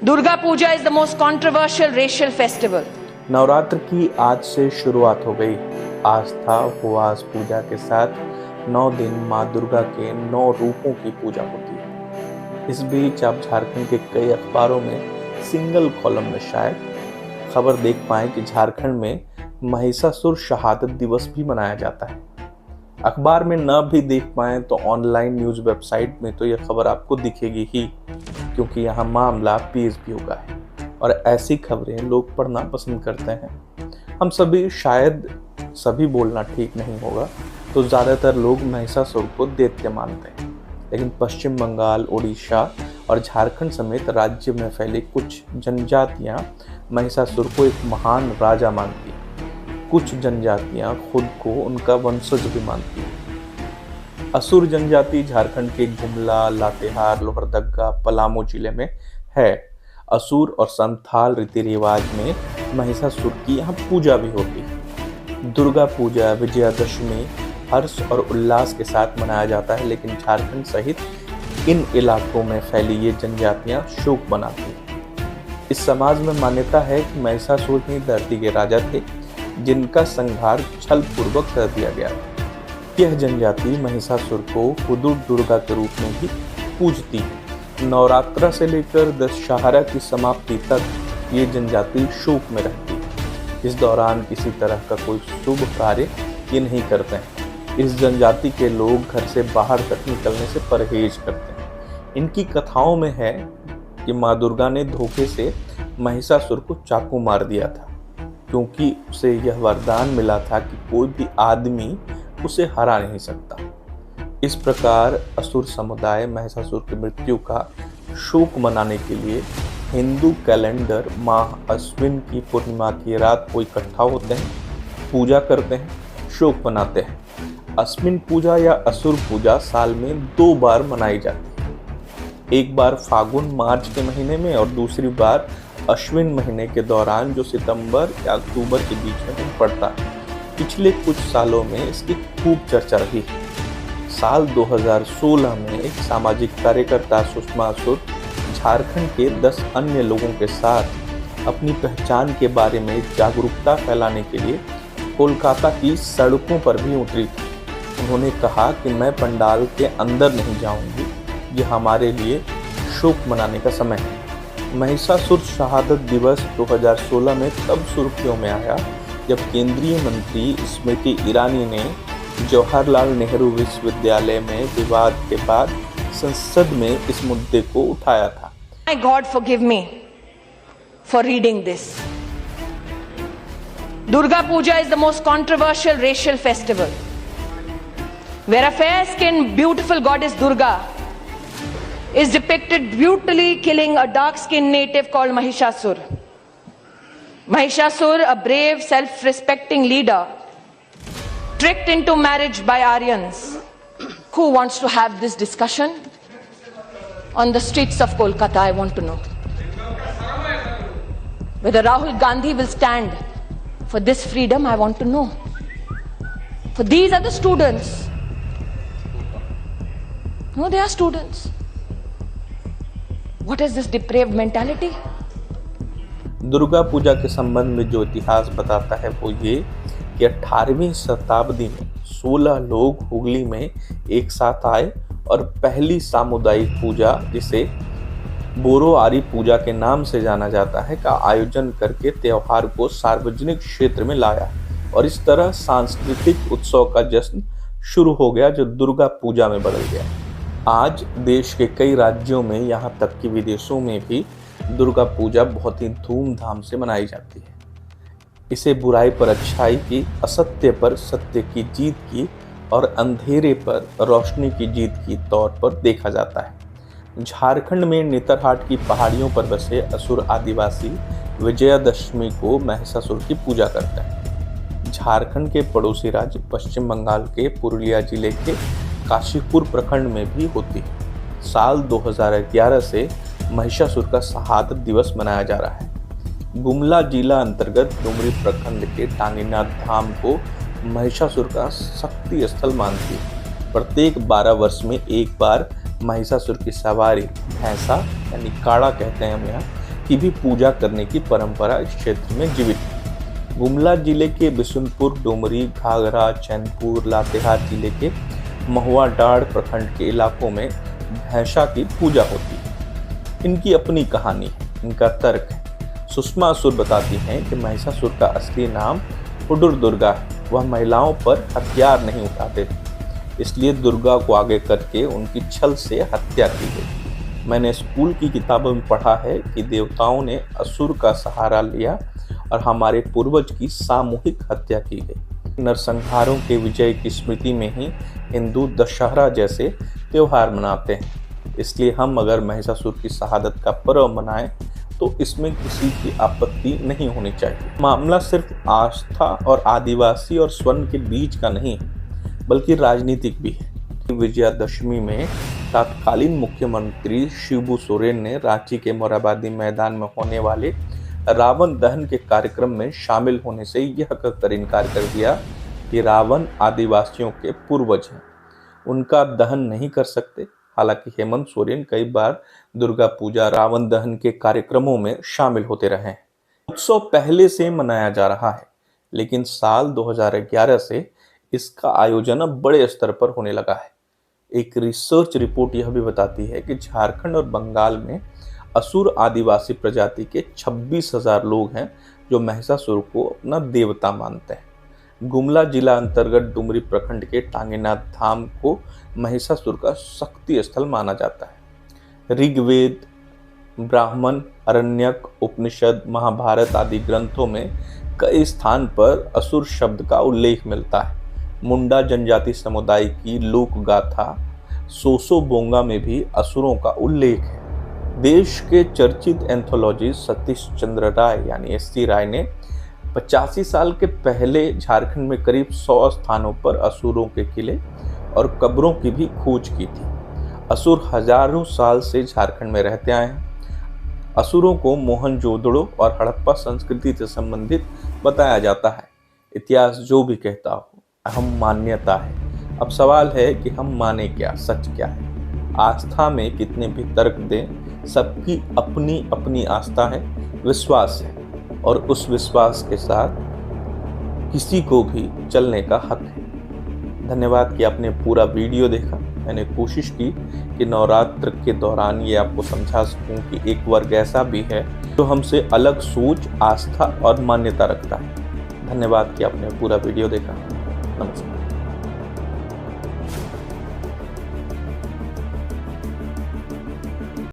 Durga Puja is the most controversial racial festival. Navratra की आज से शुरुआत हो गई। आस्था उपवास पूजा के साथ 9 दिन माँ दुर्गा के 9 रूपों की पूजा होती है। इस बीच आप झारखंड के कई अखबारों में सिंगल कॉलम में शायद खबर देख पाए कि झारखंड में महिषासुर शहादत दिवस भी मनाया जाता है। अखबार में न भी देख पाए तो ऑनलाइन न्यूज़ वेबसाइट में तो यह खबर आपको दिखेगी ही, क्योंकि यहाँ मामला पेश भी होगा है और ऐसी खबरें लोग पढ़ना पसंद करते हैं। हम सभी बोलना ठीक नहीं होगा तो ज़्यादातर लोग महिषासुर को दैत्य मानते हैं, लेकिन पश्चिम बंगाल, उड़ीसा और झारखंड समेत राज्य में फैले कुछ जनजातियां महिषासुर को एक महान राजा मानती हैं। कुछ जनजातियां खुद को उनका वंशज भी मानती हैं। असुर जनजाति झारखंड के गुमला, लातेहार, लोहरदगा, पलामू जिले में है। असुर और संथाल रीति रिवाज में महिषासुर की यहाँ पूजा भी होती है। दुर्गा पूजा विजयादशमी हर्ष और उल्लास के साथ मनाया जाता है, लेकिन झारखंड सहित इन इलाकों में फैली ये जनजातियां शोक मनाती हैं। इस समाज में मान्यता है कि महिषासुर ही धरती के राजा थे, जिनका संहार छल पूर्वक कर दिया गया। यह जनजाति महिषासुर को हुदूद दुर्गा के रूप में भी पूजती है। नवरात्र से लेकर दशहरा की समाप्ति तक ये जनजाति शोक में रहती है। इस दौरान किसी तरह का कोई शुभ कार्य ये नहीं करते हैं। इस जनजाति के लोग घर से बाहर तक निकलने से परहेज करते हैं। इनकी कथाओं में है कि माँ दुर्गा ने धोखे से महिषासुर को चाकू मार दिया था, क्योंकि उसे यह वरदान मिला था कि कोई भी आदमी उसे हरा नहीं सकता। इस प्रकार असुर समुदाय महिषासुर की मृत्यु का शोक मनाने के लिए हिंदू कैलेंडर माह अश्विन की पूर्णिमा की रात को इकट्ठा होते हैं, पूजा करते हैं, शोक मनाते हैं। अश्विन पूजा या असुर पूजा साल में 2 बार मनाई जाती है। एक बार फागुन मार्च के महीने में और दूसरी बार अश्विन महीने के दौरान, जो सितंबर या अक्टूबर के बीच में पड़ता है। पिछले कुछ सालों में इसकी खूब चर्चा रही। साल 2016 में एक सामाजिक कार्यकर्ता सुषमा असुर झारखंड के 10 अन्य लोगों के साथ अपनी पहचान के बारे में जागरूकता फैलाने के लिए कोलकाता की सड़कों पर भी उतरी थी। उन्होंने कहा कि मैं पंडाल के अंदर नहीं जाऊंगी, ये हमारे लिए शोक मनाने का समय है। महिषासुर शहादत दिवस 2016 में तब सुर्खियों में आया जब केंद्रीय मंत्री स्मृति ईरानी ने जवाहरलाल नेहरू विश्वविद्यालय में विवाद के बाद संसद में इस मुद्दे को उठाया था। My God forgive me for reading this. Durga Puja is the most controversial racial festival, where a fair-skinned, beautiful goddess Durga is depicted brutally killing a dark-skinned native called Mahishasur. Mahishasur, a brave, self-respecting leader, tricked into marriage by Aryans. Who wants to have this discussion on the streets of Kolkata? I want to know. Whether Rahul Gandhi will stand for this freedom, I want to know. For these are the students. No, they are students. What is this depraved mentality? Durga Puja के संबंध में जो इतिहास बताता है वो ये कि 18वीं शताब्दी में 16 लोग हुगली में एक साथ आए और पहली सामुदायिक पूजा, जिसे बोरोआरी पूजा के नाम से जाना जाता है, का आयोजन करके त्योहार को सार्वजनिक क्षेत्र में लाया और इस तरह सांस्कृतिक उत्सव का जश्न शुरू हो गया, जो दुर्गा पूजा में बदल गया। आज देश के कई राज्यों में, यहाँ तक कि विदेशों में भी दुर्गा पूजा बहुत ही धूमधाम से मनाई जाती है। इसे बुराई पर अच्छाई की, असत्य पर सत्य की जीत की और अंधेरे पर रोशनी की जीत की तौर पर देखा जाता है। झारखंड में नेतरहाट की पहाड़ियों पर बसे असुर आदिवासी विजयादशमी को महिषासुर की पूजा करते हैं। झारखंड के पड़ोसी राज्य पश्चिम बंगाल के पुरुलिया जिले के काशीपुर प्रखंड में भी होती है। साल 2011 से महिषासुर का शहादत दिवस मनाया जा रहा है। गुमला जिला अंतर्गत डुमरी प्रखंड के टांगीनाथ धाम को महिषासुर का शक्ति स्थल मानती है। प्रत्येक 12 वर्ष में एक बार महिषासुर की सवारी, भैंसा यानी काड़ा कहते हैं हम यहाँ, की भी पूजा करने की परंपरा इस क्षेत्र में जीवित है। गुमला जिले के बिशुनपुर, डुमरी, घाघरा, चैनपुर, लातेहार जिले के महुआ डाढ़ प्रखंड के इलाकों में भैंसा की पूजा होती है। इनकी अपनी कहानी है, इनका तर्क है। सुषमा असुर बताती हैं कि महिषासुर का असली नाम उडुर दुर्गा है। वह महिलाओं पर हथियार नहीं उठाते थे, इसलिए दुर्गा को आगे करके उनकी छल से हत्या की गई। मैंने स्कूल की किताबों में पढ़ा है कि देवताओं ने असुर का सहारा लिया और हमारे पूर्वज की सामूहिक हत्या की गई। नरसंहारों के विजय की स्मृति में ही हिंदू दशहरा जैसे त्योहार मनाते हैं। इसलिए हम अगर महिषासुर की शहादत का पर्व मनाएं तो इसमें किसी की आपत्ति नहीं होनी चाहिए। मामला सिर्फ आस्था और आदिवासी और स्वर्ण के बीच का नहीं है, बल्कि राजनीतिक भी है। विजयादशमी में तत्कालीन मुख्यमंत्री शिबू सोरेन ने रांची के मोरहाबादी मैदान में होने वाले रावण दहन के कार्यक्रम में शामिल होने से यह कहकर इनकार कर दिया कि रावण आदिवासियों के पूर्वज हैं, उनका दहन नहीं कर सकते। हालांकि हेमंत सोरेन कई बार दुर्गा पूजा, रावण दहन के कार्यक्रमों में शामिल होते रहे हैं। उत्सव पहले से मनाया जा रहा है, लेकिन साल 2011 से इसका आयोजन अब बड़े स्तर पर होने लगा है। एक रिसर्च रिपोर्ट यह भी बताती है कि झारखंड और बंगाल में असुर आदिवासी प्रजाति के 26,000 लोग हैं जो महिषासुर को अपना देवता मानते हैं। गुमला जिला अंतर्गत डुमरी प्रखंड के टांगेनाथ धाम को महिषासुर का शक्ति स्थल माना जाता है। ऋग्वेद, ब्राह्मण, अरण्यक, उपनिषद, महाभारत आदि ग्रंथों में कई स्थान पर असुर शब्द का उल्लेख मिलता है। मुंडा जनजाति समुदाय की लोक गाथा सोसो बोंगा में भी असुरों का उल्लेख है। देश के चर्चित एंथोलॉजिस्ट सतीश चंद्र राय यानी एससी राय ने 85 साल के पहले झारखंड में करीब 100 स्थानों पर असुरों के किले और कब्रों की भी खोज की थी। असुर हजारों साल से झारखंड में रहते आए हैं। असुरों को मोहनजोदड़ो और हड़प्पा संस्कृति से संबंधित बताया जाता है। इतिहास जो भी कहता हो, अहम मान्यता है। अब सवाल है कि हम माने क्या, सच क्या है। आस्था में कितने भी तर्क दें, सबकी अपनी अपनी आस्था है, विश्वास है, और उस विश्वास के साथ किसी को भी चलने का हक है। धन्यवाद कि आपने पूरा वीडियो देखा। मैंने कोशिश की कि नवरात्र के दौरान ये आपको समझा सकूं कि एक वर्ग ऐसा भी है जो हमसे अलग सोच, आस्था और मान्यता रखता है। धन्यवाद कि आपने पूरा वीडियो देखा। नमस्कार।